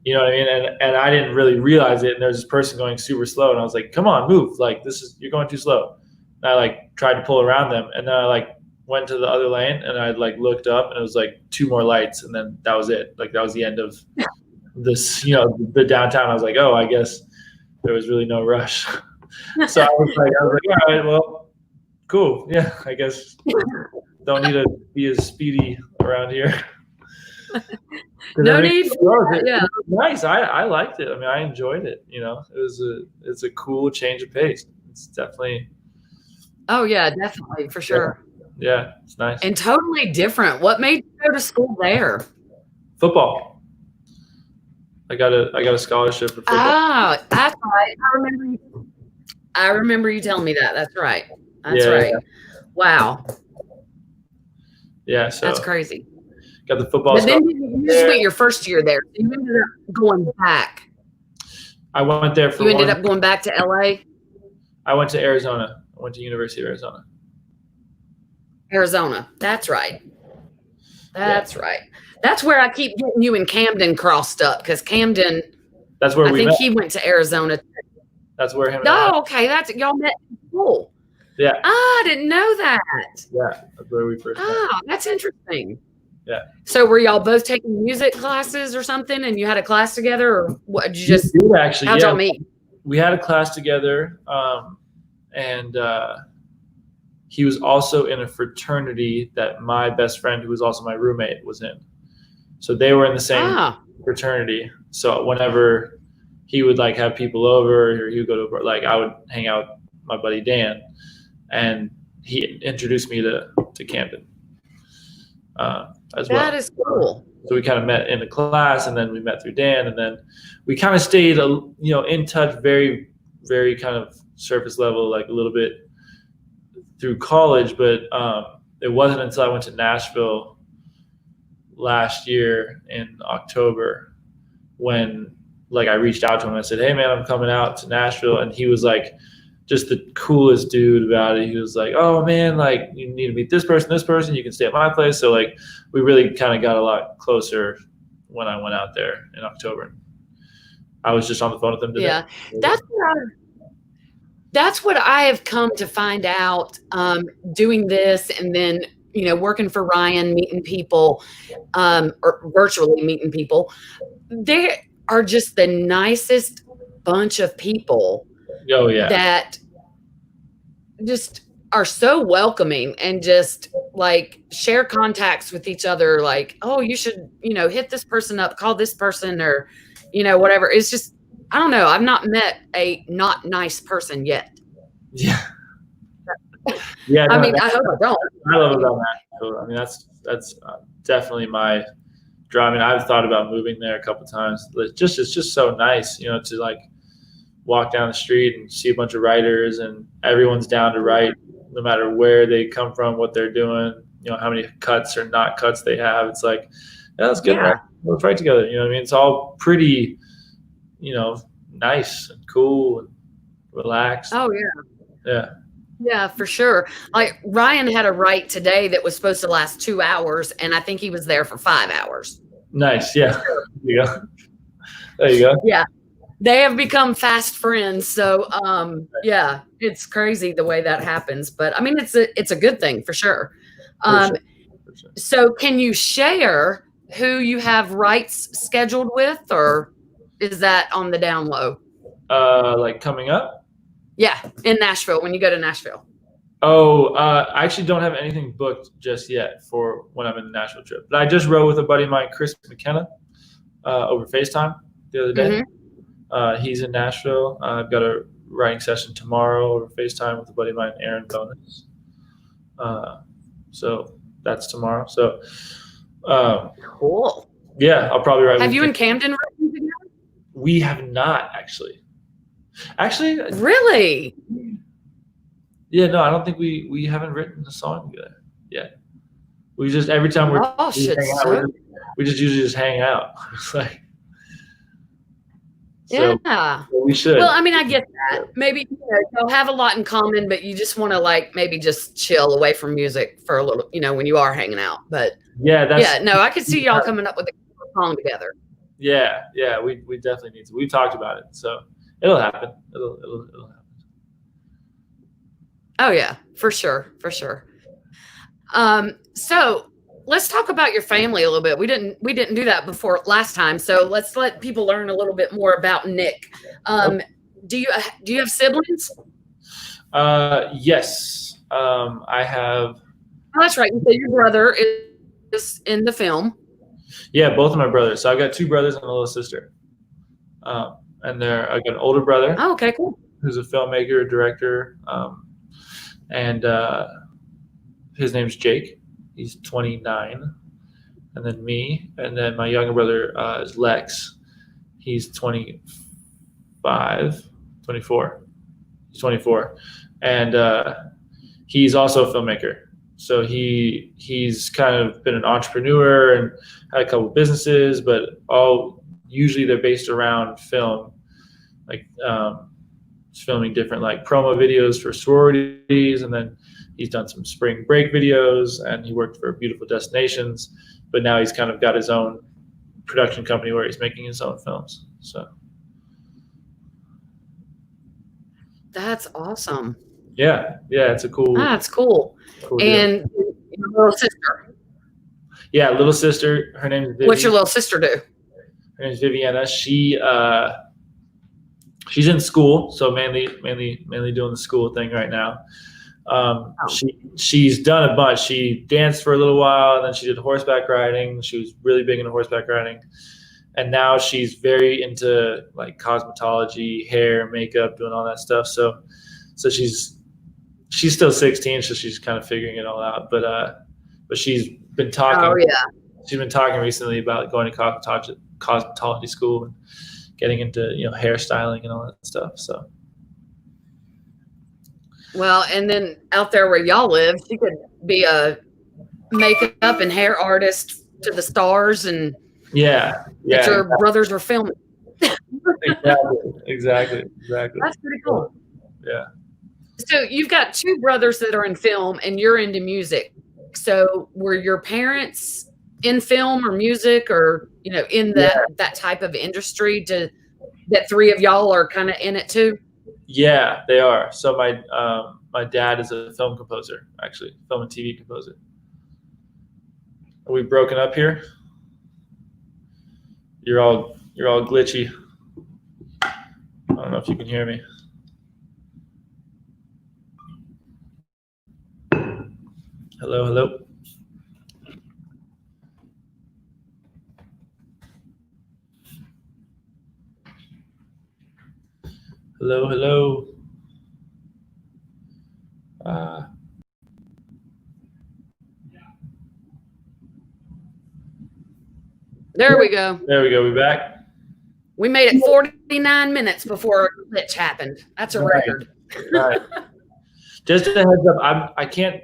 You know what I mean? And I didn't really realize it. And there's this person going super slow, and I was like, "Come on, move! Like you're going too slow." And I like tried to pull around them, and then I like went to the other lane, and I like looked up, and it was like 2 more lights, and then that was it. Like that was the end of this. The downtown. I was like, "Oh, I guess there was really no rush." So I was like, all right, well, cool. Yeah, I guess don't need to be as speedy around here. No need for that, yeah. It was nice. I liked it. I mean, I enjoyed it. It's a cool change of pace. It's definitely. Oh yeah, definitely for sure. Yeah, it's nice and totally different. What made you go to school there? Football. I got a scholarship for football. Oh, that's right. I remember you telling me that. That's right. That's right. Yeah. Wow. Yeah, so that's crazy. Got the football. But then you just went your first year there. You ended up going back. I went there for. You ended up going back to LA. I went to Arizona. I went to University of Arizona. Arizona. That's right. That's right. That's where I keep getting you and Camden crossed up because Camden. That's where I think he went to Arizona. That's where him. Oh, okay. That's y'all met in school. Yeah. I didn't know that. Yeah, that's where we first met. Oh, that's interesting. Yeah. So were y'all both taking music classes or something, and you had a class together, or what? Did you just? We did actually. How'd y'all meet? We had a class together, and he was also in a fraternity that my best friend, who was also my roommate, was in. So they were in the same fraternity. So whenever he would like have people over, or he would go to like I would hang out with my buddy Dan, and he introduced me to Camden as well. That is cool. So we kind of met in the class, and then we met through Dan, and then we kind of stayed, in touch, very, very kind of surface level, like a little bit through college. But it wasn't until I went to Nashville last year in October when, like, I reached out to him and I said, "Hey, man, I'm coming out to Nashville," and he was like, just the coolest dude about it. He was like, "Oh man, like you need to meet this person, you can stay at my place." So like we really kind of got a lot closer when I went out there in October. I was just on the phone with him today. Yeah, that's what I have come to find out doing this, and then working for Ryan, meeting people, or virtually meeting people. They are just the nicest bunch of people. Oh yeah. That just are so welcoming and just like share contacts with each other. Like, oh, you should, hit this person up, call this person, or, whatever. It's just, I don't know. I've not met a not nice person yet. Yeah. Yeah. I mean, I hope I don't. I love about that. I mean, that's definitely my draw. I mean, I've thought about moving there a couple of times. It's just so nice, to like walk down the street and see a bunch of writers, and everyone's down to write no matter where they come from, what they're doing. how many cuts or not cuts they have. It's like, yeah, let's get Yeah. let's write together. You know what I mean? It's all pretty, nice and cool and relaxed. Oh yeah. Yeah. Yeah, for sure. Like Ryan had a write today that was supposed to last 2 hours, and I think he was there for 5 hours. Nice. Yeah. There you go. There you go. Yeah. They have become fast friends. So yeah, it's crazy the way that happens. But I mean it's a good thing for sure. For sure. So can you share who you have rights scheduled with, or is that on the down low? Like coming up? Yeah, in Nashville, when you go to Nashville. Oh, I actually don't have anything booked just yet for when I'm in the Nashville trip. But I just wrote with a buddy of mine, Chris McKenna, over FaceTime the other day. He's in Nashville. I've got a writing session tomorrow over FaceTime with a buddy of mine, Aaron Bonus. So that's tomorrow. So cool. Yeah, I'll probably write. Have you and Camden written together? We have not actually. Really? Yeah, no, I don't think we haven't written a song together yet. We just every time we just usually just hang out. It's like, yeah, we should. Well, I mean, I get that. Maybe you'll have a lot in common, but you just want to maybe just chill away from music for a little, when you are hanging out. But no, I could see y'all coming up with a song together. Yeah, we definitely need to. We've talked about it, so it'll happen. It'll happen. Oh yeah, for sure. So let's talk about your family a little bit. We didn't do that before last time, so let's let people learn a little bit more about Nick. Do you have siblings? Yes, I have. Oh, that's right. You said your brother is in the film. Yeah, both of my brothers. So I've got 2 brothers and a little sister. And I've got an older brother. Oh, okay, cool. Who's a filmmaker, director, and his name's Jake. He's 29. And then me, and then my younger brother is Lex. He's 24. He's 24, and he's also a filmmaker. So he's kind of been an entrepreneur and had a couple of businesses, but usually they're based around film, like filming different promo videos for sororities, and then he's done some spring break videos, and he worked for Beautiful Destinations, but now he's kind of got his own production company where he's making his own films. So that's awesome. Yeah, it's a cool. That's cool. And your little sister. Yeah, little sister. Her name is Vivian. What's your little sister do? Her name is Viviana. She's in school, so mainly doing the school thing right now. She's done a bunch. She danced for a little while, and then she did horseback riding. She was really big into horseback riding, and now she's very into cosmetology, hair, makeup, doing all that stuff. So she's still 16, so she's kind of figuring it all out. But she's been talking. Oh yeah. She's been talking recently about going to cosmetology school and getting into hairstyling and all that stuff. So. Well, and then out there where y'all live, she could be a makeup and hair artist to the stars, and that your brothers are filming. Exactly. That's pretty cool. Yeah. So you've got 2 brothers that are in film, and you're into music. So were your parents in film or music, or in that type of industry? That 3 of y'all are kind of in it too? Yeah, they are. So my dad is a film composer, actually, film and TV composer. Are we broken up here? You're all glitchy. I don't know if you can hear me. Hello. Hello. There we go. We back. We made it 49 minutes before a glitch happened. That's a record. Right. Just a heads up, I can't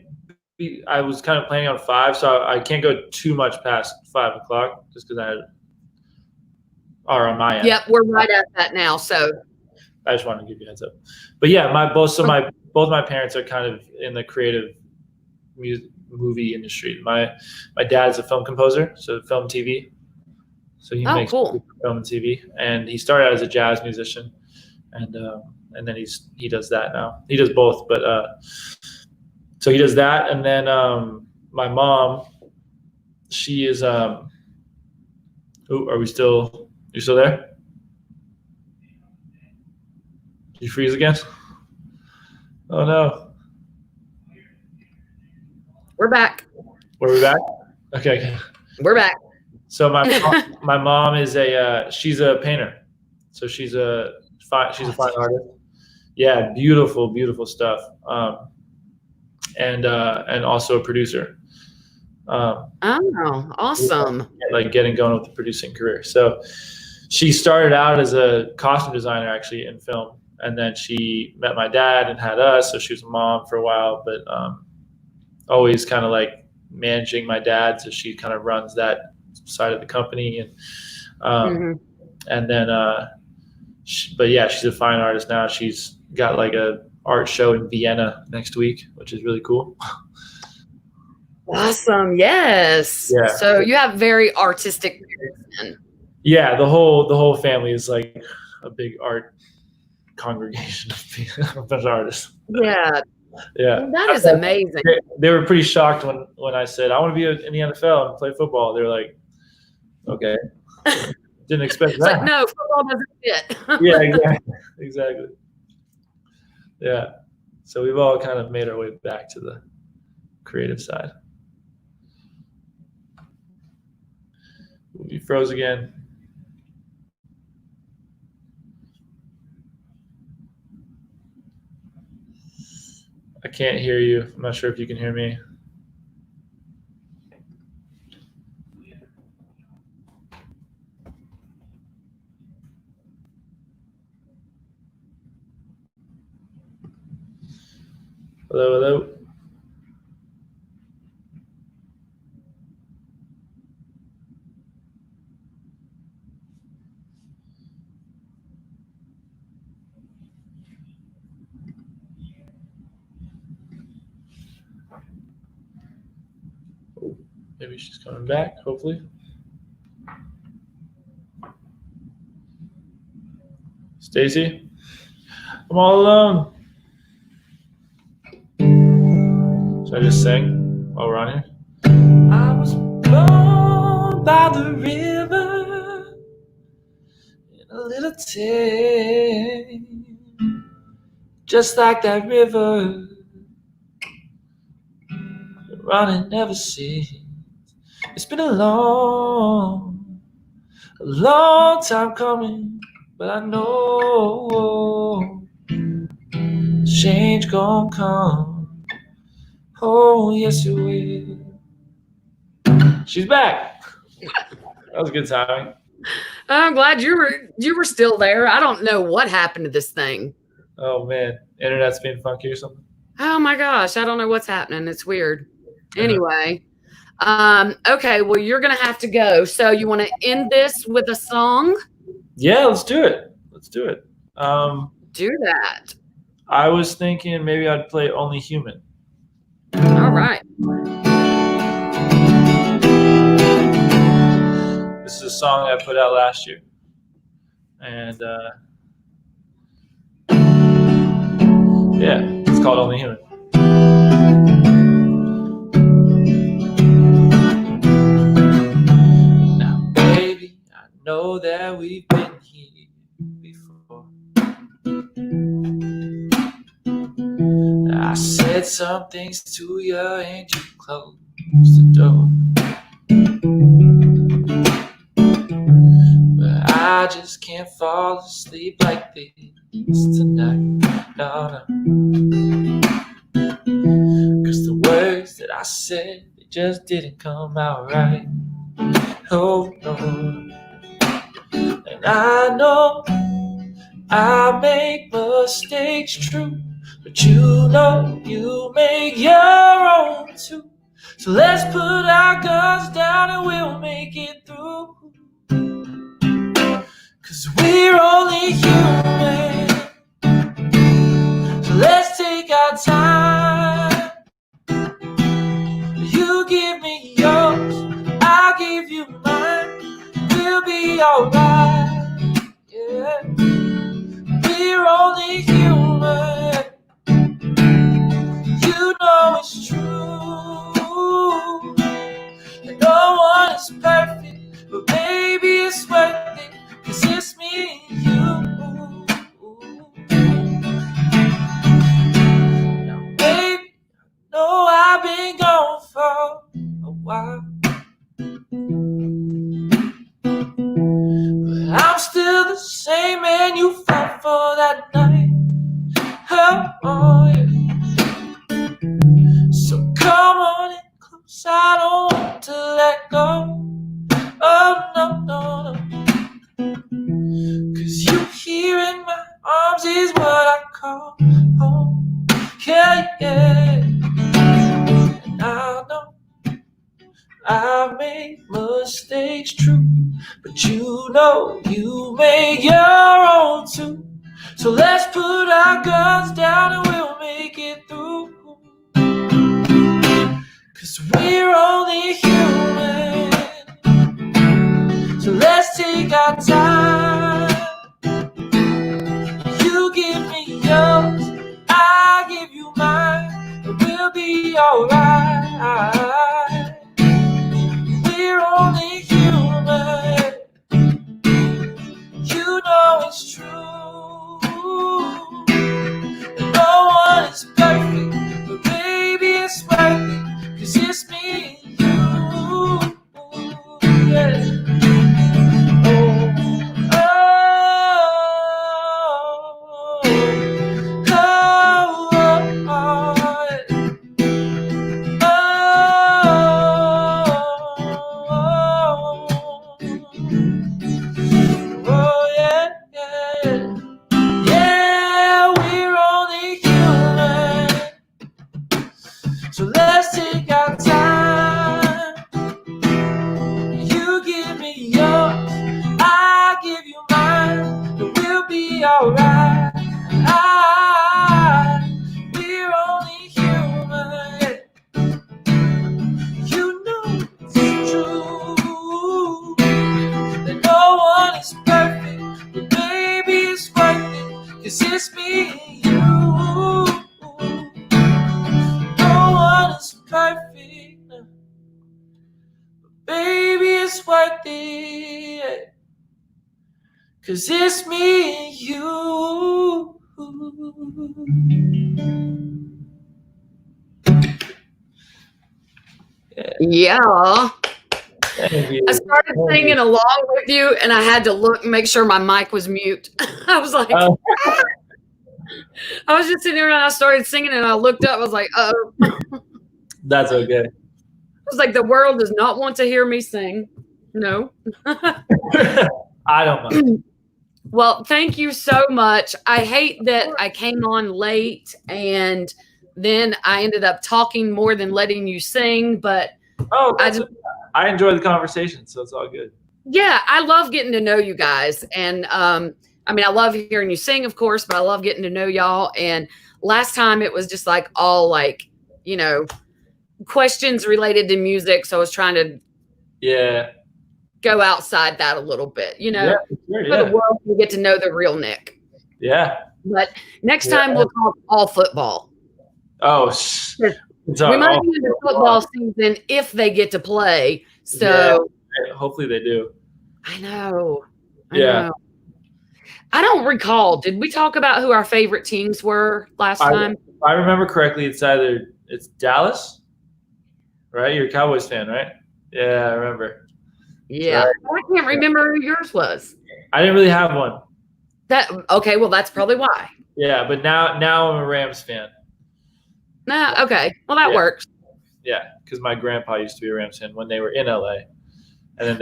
I was kind of planning on 5, so I can't go too much past 5 o'clock just because or on my end. Yep, we're right at that now. So I just wanted to give you a heads up. But yeah, both my parents are kind of in the creative movie industry. My dad's a film composer, so film TV. So he makes cool. film and TV, and he started out as a jazz musician, and then he does that now. He does both, but so he does that, and then my mom, she is. Are we still? You still there? Did you freeze again? Oh no. We're back. Were we back? Okay. We're back. So my mom is she's a painter, so she's a fine artist. Yeah, beautiful stuff. And also a producer. Oh, awesome! Like getting going with the producing career. So she started out as a costume designer actually in film, and then she met my dad and had us. So she was a mom for a while, but always kind of like managing my dad. So she kind of runs that side of the company, and then but yeah, she's a fine artist now. She's got like a art show in Vienna next week, which is really cool. Awesome. Yes. Yeah. So you have very artistic parents. Yeah, the whole family is like a big art congregation of artists. Yeah. Yeah. That is amazing. They were pretty shocked when I said I want to be in the NFL and play football. They were like, okay. Didn't expect that. Like, no, football doesn't fit. Yeah, exactly. Yeah. So we've all kind of made our way back to the creative side. You froze again. I can't hear you. I'm not sure if you can hear me. Hello. Maybe she's coming back, hopefully. Stacy, I'm all alone. Should I just sing while we're on here? I was born by the river in a little town, just like that river, running never cease. It's been a long time coming, but I know change gon' come. Oh, yes it will. She's back. That was good timing. I'm glad you were still there. I don't know what happened to this thing. Oh man, internet's being funky or something. Oh my gosh, I don't know what's happening. It's weird. Anyway, okay, well, you're gonna have to go. So you want to end this with a song? Yeah, let's do it. Do that. I was thinking maybe I'd play Only Human. All right. This is a song I put out last year, and yeah, it's called Only Human. Now, baby, I know that we've been here before. I said some things to you and you closed the door. But I just can't fall asleep like this tonight. No. Cause the words that I said, they just didn't come out right. Oh no. And I know I make mistakes, true, but you know you make your own too. So let's put our guns down and we'll make it through. 'Cause we're only human. So let's take our time. You give me yours, I'll give you mine. We'll be alright. Yeah. We're only human. You know it's true. And no one is perfect, but baby it's worth it. 'Cause it's me and you. Now baby, know I've been gone for a while, but I'm still the same man you fought for that night. Oh yeah. So come on in close, I don't want to let go. Oh no, no, no. 'Cause you here in my arms is what I call home. Yeah, yeah. And I know I made mistakes, true, but you know you make your own too. So let's put our guns down and we'll make it through. 'Cause we're only human. So let's take our time. You give me yours, I give you mine, and we'll be alright. We're only human. You know it's true. And no one is perfect, but baby it's worth it. 'Cause it's me and you. Yeah. So let's take our time. You give me yours, I give you mine, and we'll be alright. We're only human. You know it's true that no one is perfect, but baby it's worth it. 'Cause it's me and you. No one is perfect, no. Baby, it's worth it. 'Cause it's me and you. Yeah. Thank you. I started singing along with you, and I had to look and make sure my mic was mute. I was like, I was just sitting there and I started singing, and I looked up. I was like, oh. That's okay. I was like, the world does not want to hear me sing. No. I don't mind. Well, thank you so much. I hate that I came on late and then I ended up talking more than letting you sing, but I enjoy the conversation, so it's all good. Yeah, I love getting to know you guys. And I mean, I love hearing you sing, of course, but I love getting to know y'all. And last time it was just like all like, you know, questions related to music. So I was trying to go outside that a little bit, you know, for the world to get to know the real Nick. Yeah. But next time we'll talk all football. Oh, we might be in the football season if they get to play. So hopefully they do. I know. I don't recall. Did we talk about who our favorite teams were last time? If I remember correctly, it's Dallas, right? You're a Cowboys fan, right? Yeah, I remember. Yeah. Right. I can't remember who yours was. I didn't really have one. Okay, well, that's probably why. Yeah, but now I'm a Rams fan. Okay. Well, that works. Yeah, because my grandpa used to be a Rams fan when they were in LA, and then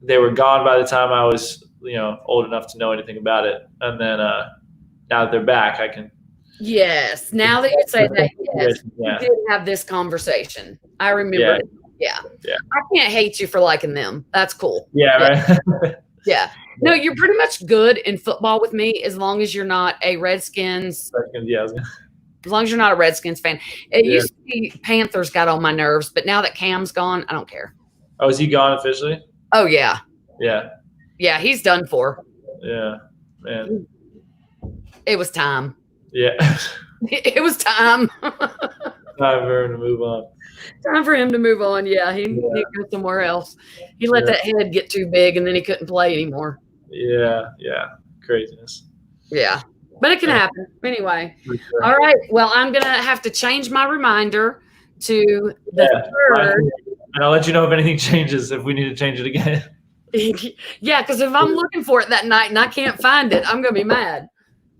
they were gone by the time I was old enough to know anything about it. And then now that they're back, I can Yes. Now that you say that, yes, we Yeah. did have this conversation. I remember Yeah. it. Yeah. Yeah. I can't hate you for liking them. That's cool. Yeah. Right. Yeah. No, you're pretty much good in football with me as long as you're not a Redskins. Yeah. As long as you're not a Redskins fan. It Yeah. used to be Panthers got on my nerves, but now that Cam's gone, I don't care. Oh, is he gone officially? Oh, yeah. Yeah. Yeah, he's done for. Yeah. Man. It was time. Yeah. It was time. Time for him to move on. Time for him to move on. Yeah, he go somewhere else. He let that head get too big, and then he couldn't play anymore. Yeah. Yeah. Craziness. Yeah. But it can happen. Anyway. Sure. All right. Well, I'm going to have to change my reminder to the 3rd. And I'll let you know if anything changes, if we need to change it again. Yeah, because if I'm looking for it that night and I can't find it, I'm going to be mad.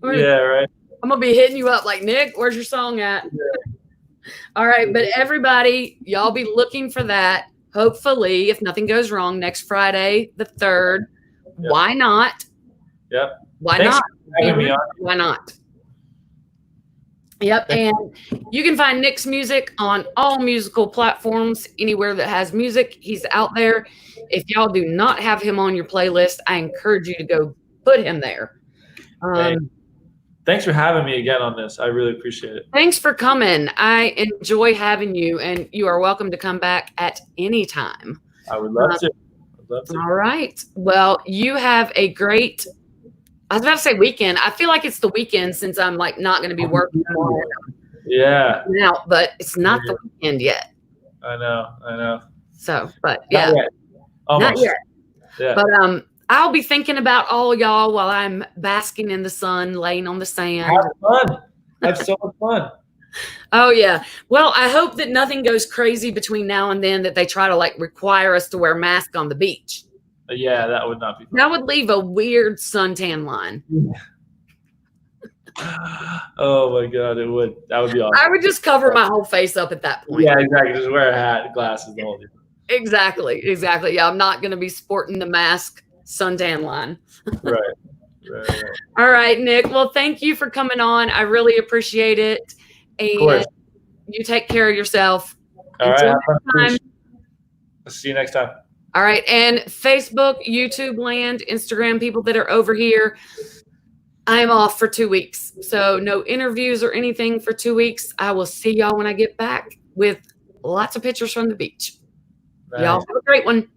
Yeah, right. I'm going to be hitting you up like, Nick, where's your song at? Yeah. All right. But everybody, y'all be looking for that. Hopefully, if nothing goes wrong, next Friday, the 3rd. Yep. Why not? Yep. Why not? Why not? Yep. And you can find Nick's music on all musical platforms, anywhere that has music. He's out there. If y'all do not have him on your playlist, I encourage you to go put him there. Thanks for having me again on this. I really appreciate it. Thanks for coming. I enjoy having you, and you are welcome to come back at any time. I would love to. All right. Well, you have a great, I was about to say weekend. I feel like it's the weekend since I'm like not going to be working. Yeah. Now, but it's not the weekend yet. I know. So, but yeah. Not yet. Almost. Not yet. Yeah. But I'll be thinking about all y'all while I'm basking in the sun, laying on the sand. Have fun. Have so much fun. Oh, yeah. Well, I hope that nothing goes crazy between now and then that they try to like require us to wear masks on the beach. Yeah, that would not be fun. That would leave a weird suntan line. Oh my God, it would. That would be awesome. I would just cover my whole face up at that point. Yeah, exactly. Just wear a hat, glasses, the whole thing. Exactly. Yeah, I'm not going to be sporting the mask suntan line. Right. All right, Nick. Well, thank you for coming on. I really appreciate it. And you take care of yourself. All right. I'll see you next time. All right. And Facebook, YouTube land, Instagram, people that are over here, I'm off for 2 weeks. So no interviews or anything for 2 weeks. I will see y'all when I get back with lots of pictures from the beach. Nice. Y'all have a great one.